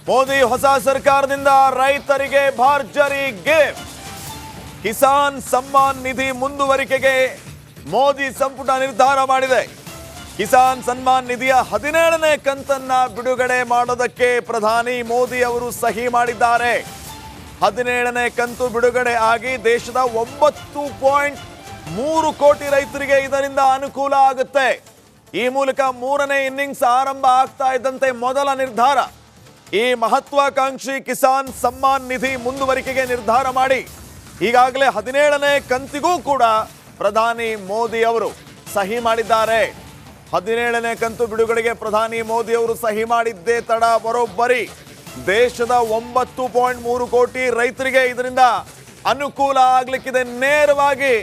ಮೋದಿ ಹೊಸ ಸರ್ಕಾರದಿಂದ ರೈತರಿಗೆ ಭರ್ಜರಿ ಗಿಫ್ಟ್. ಕಿಸಾನ್ ಸಮ್ಮಾನ್ ನಿಧಿ ಮುಂದುವರಿಕೆಗೆ ಮೋದಿ ಸಂಪುಟ ನಿರ್ಧಾರ ಮಾಡಿದೆ. ಕಿಸಾನ್ ಸನ್ಮಾನ್ ನಿಧಿಯ 17ನೇ ಕಂತನ್ನ ಬಿಡುಗಡೆ ಮಾಡೋದಕ್ಕೆ ಪ್ರಧಾನಿ ಮೋದಿ ಅವರು ಸಹಿ ಮಾಡಿದ್ದಾರೆ. 17ನೇ ಕಂತು ಬಿಡುಗಡೆ ಆಗಿ ದೇಶದ 9.3 ಕೋಟಿ ರೈತರಿಗೆ ಇದರಿಂದ ಅನುಕೂಲ ಆಗುತ್ತೆ. ಈ ಮೂಲಕ 3ನೇ ಇನ್ನಿಂಗ್ಸ್ ಆರಂಭ ಆಗ್ತಾ ಇದ್ದಂತೆ ಮೊದಲ ನಿರ್ಧಾರ. ಈ ಮಹತ್ವಾಕಾಂಕ್ಷಿ ಕಿಸಾನ್ ಸಮ್ಮಾನ್ ನಿಧಿ ಮುಂದುವರಿಕೆಗೆ ನಿರ್ಧಾರ ಮಾಡಿ ಈಗಾಗಲೇ 17ನೇ ಕಂತಿಗೂ ಕೂಡ ಪ್ರಧಾನಿ ಮೋದಿ ಅವರು ಸಹಿ ಮಾಡಿದ್ದಾರೆ. 17ನೇ ಕಂತು ಬಿಡುಗಡೆಗೆ ಪ್ರಧಾನಿ ಮೋದಿ ಅವರು ಸಹಿ ಮಾಡಿದ್ದೇ ತಡ ಬರೋಬ್ಬರಿ ದೇಶದ 9.3 ಕೋಟಿ ರೈತರಿಗೆ ಇದರಿಂದ ಅನುಕೂಲ ಆಗ್ಲಿಕ್ಕಿದೆ. ನೇರವಾಗಿ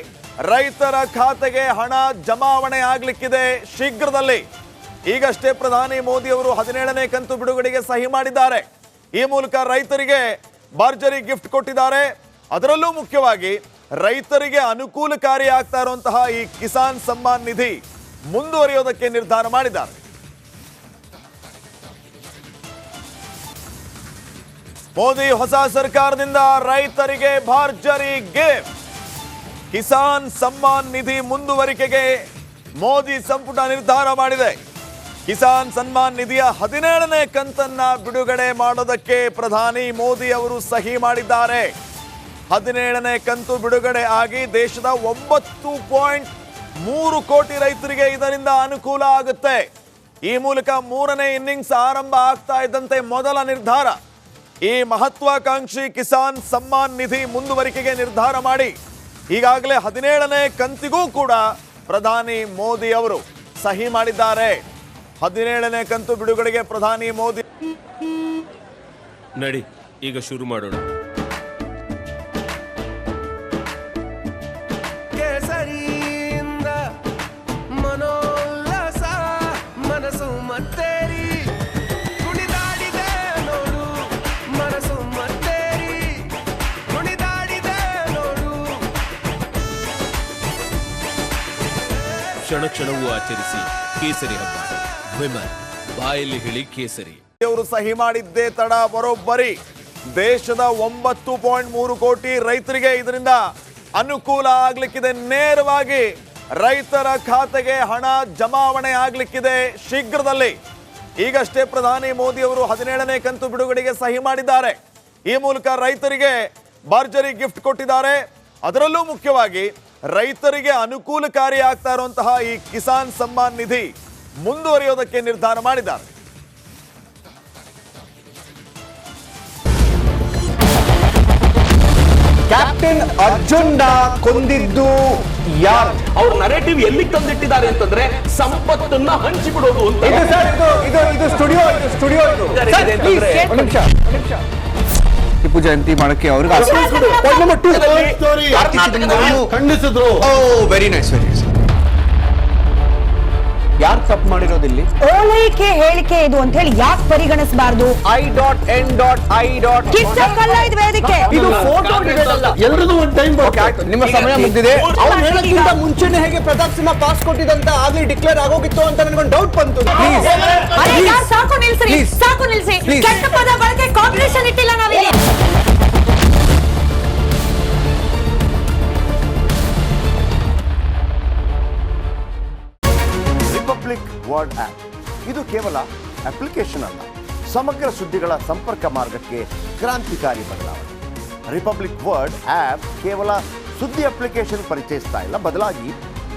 ರೈತರ ಖಾತೆಗೆ ಹಣ ಜಮಾವಣೆ ಆಗ್ಲಿಕ್ಕಿದೆ ಶೀಘ್ರದಲ್ಲಿ. ಈಗಷ್ಟೇ ಪ್ರಧಾನಿ ಮೋದಿ ಅವರು 17ನೇ ಕಂತು ಬಿಡುಗಡೆಗೆ ಸಹಿ ಮಾಡಿದ್ದಾರೆ. ಈ ಮೂಲಕ ರೈತರಿಗೆ ಭರ್ಜರಿ ಗಿಫ್ಟ್ ಕೊಟ್ಟಿದ್ದಾರೆ. ಅದರಲ್ಲೂ ಮುಖ್ಯವಾಗಿ ರೈತರಿಗೆ ಅನುಕೂಲಕಾರಿ ಆಗ್ತಾ ಇರುವಂತಹ ಈ ಕಿಸಾನ್ ಸಮ್ಮಾನ್ ನಿಧಿ ಮುಂದುವರಿಯೋದಕ್ಕೆ ನಿರ್ಧಾರ ಮಾಡಿದ್ದಾರೆ. ಮೋದಿ ಹೊಸ ಸರ್ಕಾರದಿಂದ ರೈತರಿಗೆ ಭರ್ಜರಿ ಗಿಫ್ಟ್. ಕಿಸಾನ್ ಸಮ್ಮಾನ್ ನಿಧಿ ಮುಂದುವರಿಕೆಗೆ ಮೋದಿ ಸಂಪುಟ ನಿರ್ಧಾರ ಮಾಡಿದೆ. ಕಿಸಾನ್ ಸನ್ಮಾನ್ ನಿಧಿಯ 17ನೇ ಕಂತನ್ನ ಬಿಡುಗಡೆ ಮಾಡೋದಕ್ಕೆ ಪ್ರಧಾನಿ ಮೋದಿ ಅವರು ಸಹಿ ಮಾಡಿದ್ದಾರೆ. 17ನೇ ಕಂತು ಬಿಡುಗಡೆ ಆಗಿ ದೇಶದ 9.3 ಕೋಟಿ ರೈತರಿಗೆ ಇದರಿಂದ ಅನುಕೂಲ ಆಗುತ್ತೆ. ಈ ಮೂಲಕ 3ನೇ ಇನ್ನಿಂಗ್ಸ್ ಆರಂಭ ಆಗ್ತಾ ಇದ್ದಂತೆ ಮೊದಲ ನಿರ್ಧಾರ. ಈ ಮಹತ್ವಾಕಾಂಕ್ಷಿ ಕಿಸಾನ್ ಸಮ್ಮಾನ್ ನಿಧಿ ಮುಂದುವರಿಕೆಗೆ ನಿರ್ಧಾರ ಮಾಡಿ ಈಗಾಗಲೇ 17ನೇ ಕಂತಿಗೂ ಕೂಡ ಪ್ರಧಾನಿ ಮೋದಿ ಅವರು ಸಹಿ ಮಾಡಿದ್ದಾರೆ. 17ನೇ ಕಂತು ಬಿಡುಗಡೆಗೆ ಪ್ರಧಾನಿ ಮೋದಿ ನಡಿ ಈಗ ಶುರು ಮಾಡೋಣ. ಕೇಸರಿಯಿಂದ ಮನೋಲ್ಲಾಸ ಮನಸ್ಸು ಮತ್ತೇರಿ ಕುಣಿದಾಡಿದೆ ನೋಡು, ಮನಸ್ಸು ಮತ್ತೇರಿ ಕುಣಿದಾಡಿದೆ ನೋಡು. ಕ್ಷಣ ಕ್ಷಣವೂ ಆಚರಿಸಿ ಕೇಸರಿ ಹಬ್ಬ. ವಿಮಲ್ ಬಾಯಲ್ಲಿ ಹೇಳಿ ಕೇಸರಿ. ಅವರು ಸಹಿ ಮಾಡಿದ್ದೇ ತಡ ಬರೋಬ್ಬರಿ ದೇಶದ 9.3 ಕೋಟಿ ರೈತರಿಗೆ ಇದರಿಂದ ಅನುಕೂಲ ಆಗ್ಲಿಕ್ಕಿದೆ. ನೇರವಾಗಿ ರೈತರ ಖಾತೆಗೆ ಹಣ ಜಮಾವಣೆ ಆಗ್ಲಿಕ್ಕಿದೆ ಶೀಘ್ರದಲ್ಲಿ. ಈಗಷ್ಟೇ ಪ್ರಧಾನಿ ಮೋದಿ ಅವರು 17ನೇ ಕಂತು ಬಿಡುಗಡೆಗೆ ಸಹಿ ಮಾಡಿದ್ದಾರೆ. ಈ ಮೂಲಕ ರೈತರಿಗೆ ಭರ್ಜರಿ ಗಿಫ್ಟ್ ಕೊಟ್ಟಿದ್ದಾರೆ. ಅದರಲ್ಲೂ ಮುಖ್ಯವಾಗಿ ರೈತರಿಗೆ ಅನುಕೂಲಕಾರಿ ಆಗ್ತಾ ಇರುವಂತಹ ಈ ಕಿಸಾನ್ ಸಮ್ಮಾನ್ ನಿಧಿ ಮುಂದುವರಿಯೋದಕ್ಕೆ ನಿರ್ಧಾರ ಮಾಡಿದ್ದಾರೆ. ಕ್ಯಾಪ್ಟನ್ ಅರ್ಜುನ್ ಕೊಂದಿದ್ದು ಯಾರು? ಅವ್ರ ನರೇಟಿವ್ ಎಲ್ಲಿಗೆ ತಂದಿಟ್ಟಿದ್ದಾರೆ ಅಂತಂದ್ರೆ ಸಂಪತ್ತನ್ನ ಹಂಚಿಬಿಡೋದು ಅಂತ. ಇದು ಸ್ಟುಡಿಯೋ ಟಿಪ್ಪು ಜಯಂತಿ ಮಾಡಕ್ಕೆ ಅವ್ರಿಗೆ ಖಂಡಿಸಿದ್ರು. Very nice. ಯಾರು ತಪ್ಪು ಮಾಡಿರೋದಿಲ್ಲಿ? ಓಲೈಕೆ ಹೇಳಿಕೆ ಇದು ಅಂತ ಹೇಳಿ ಯಾಕೆ ಪರಿಗಣಿಸಬಾರದು? I.N.I. ಕಿಚ್ಚಕ್ಕಲ್ಲ ಇದು ವೇದಿಕೆ. ಇದು ಫೋಟೋ ಎಲ್ಲರದು ಒಂದು ಟೈಮ್ ನಿಮ್ಮ ಸಮಯ ಮುಗಿದಿದೆ. ಅವ್ರು ಹೇಳೋಕ್ಕಿಂತ ಮುಂಚೆನೆ ಹೇಗೆ ಪ್ರತಾಪ್ ಸಿಂಹ ಪಾಸ್ ಕೊಟ್ಟಿದಂತ ಆಗ್ಲಿ ಡಿಕ್ಲೇರ್ ಆಗೋಗಿತ್ತು ಅಂತ ನನಗೊಂದು ಡೌಟ್ ಬಂತು. ಸಾಕು ನಿಲ್ಸಿ. ಕೆಟ್ಟ ಪದ ಬಳಕೆ ಕಾಂಪಿಟೇಷನ್ ಇಟ್ಟಿಲ್ಲ ನಾವಿಲ್ಲಿ. ರಿಪಬ್ಲಿಕ್ ವರ್ಡ್ ಆಪ್ ಇದು ಕೇವಲ ಅಪ್ಲಿಕೇಶನ್ ಅಲ್ಲ, ಸಮಗ್ರ ಸುದ್ದಿಗಳ ಸಂಪರ್ಕ ಮಾರ್ಗಕ್ಕೆ ಕ್ರಾಂತಿಕಾರಿ ಬದಲಾವಣೆ. ರಿಪಬ್ಲಿಕ್ ವರ್ಡ್ ಆಪ್ ಕೇವಲ ಸುದ್ದಿ ಅಪ್ಲಿಕೇಶನ್ ಪರಿಚಯಿಸ್ತಾ ಇಲ್ಲ, ಬದಲಾಗಿ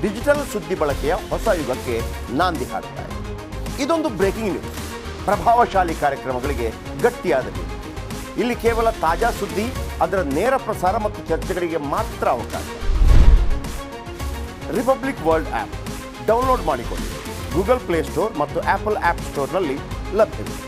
ಡಿಜಿಟಲ್ ಸುದ್ದಿ ಬಳಕೆಯ ಹೊಸ ಯುಗಕ್ಕೆ ನಾಂದಿ ಹಾಡ್ತಾ ಇದೆ. ಇದೊಂದು ಬ್ರೇಕಿಂಗ್ ನ್ಯೂಸ್, ಪ್ರಭಾವಶಾಲಿ ಕಾರ್ಯಕ್ರಮಗಳಿಗೆ ಗಟ್ಟಿಯಾದ ನ್ಯೂಸ್. ಇಲ್ಲಿ ಕೇವಲ ತಾಜಾ ಸುದ್ದಿ, ಅದರ ನೇರ ಪ್ರಸಾರ ಮತ್ತು ಚರ್ಚೆಗಳಿಗೆ ಮಾತ್ರ ಅವಕಾಶ. ರಿಪಬ್ಲಿಕ್ ವರ್ಲ್ಡ್ ಆಪ್ ಡೌನ್ಲೋಡ್ ಮಾಡಿಕೊಳ್ಳಿ. ಗೂಗಲ್ ಪ್ಲೇ ಸ್ಟೋರ್ ಮತ್ತು ಆಪಲ್ ಆಪ್ ಸ್ಟೋರ್ನಲ್ಲಿ ಲಭ್ಯವಿದೆ.